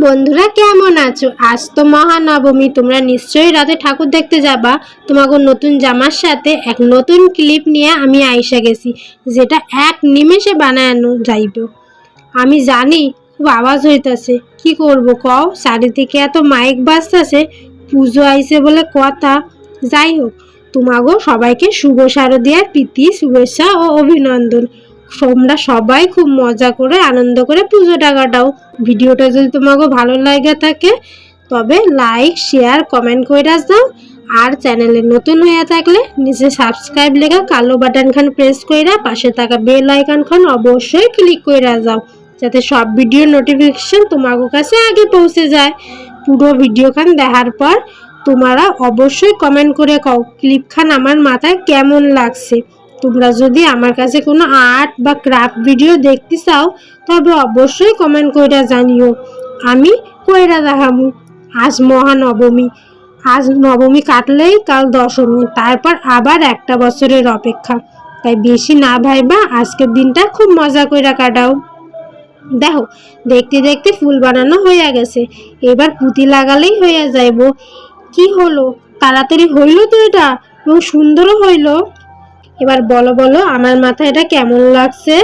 বন্ধুরা কেমন আছো? আজ তো মহানবমী, তোমরা নিশ্চয়ই রাতে ঠাকুর দেখতে যাবা। তোমাকে নতুন জামার সাথে এক নতুন ক্লিপ নিয়ে আমি আইসা গেছি, যেটা এক নিমেষে বানানো যাইব। আমি জানি খুব আওয়াজ হইতাছে, কি করব কও? চারিদিকে এত মাইক বাজতাছে, পুজো আইছে বলে কথা। যাই হোক, তোমাগো সবাইকে শুভ শারদীয়ার প্রীতি শুভেচ্ছা ও অভিনন্দন। তোমরা সবাই খুব মজা করে আনন্দ করে পুজোটা কাটাও। ভিডিওটা যদি তোমাকে ভালো লাগে থাকে তবে লাইক শেয়ার কমেন্ট করে দাও। আর চ্যানেলে নতুন হয়ে থাকলে নিচে সাবস্ক্রাইব লেখা কালো বাটনখান প্রেস কইরা পাশে থাকা বেল আইকনখান অবশ্যই ক্লিক কইরা যাও, যাতে সব ভিডিও নোটিফিকেশন তোমাদের কাছে আগে পৌঁছে যায়। পুরো ভিডিওখান দেখার পর তোমরা অবশ্যই কমেন্ট করে কও ক্লিপখান আমার মাথায় কেমন লাগছে। তোমরা যদি আমার কাছে কোনো আর্ট বা ক্রাফট ভিডিও দেখতে চাও তবে অবশ্যই কমেন্ট কইরা জানিও, আমি কইরা দেখাবো। আজ মহানবমী, আজ নবমী কাটলেই কাল দশমী, তারপর আবার একটা বছরের অপেক্ষা। তাই বেশি না ভাইবা আজকের দিনটা খুব মজা কইরা কাটাও। দেখো, দেখতে দেখতে ফুল বানানো হয়ে গেছে, এবার পুঁতি লাগালেই হয়ে যাইব। কি হলো, তাড়াতাড়ি হইল তো এটা, এবং সুন্দরও হইল। এবার বলো বলো আমার মাথায় এটা কেমন লাগছে?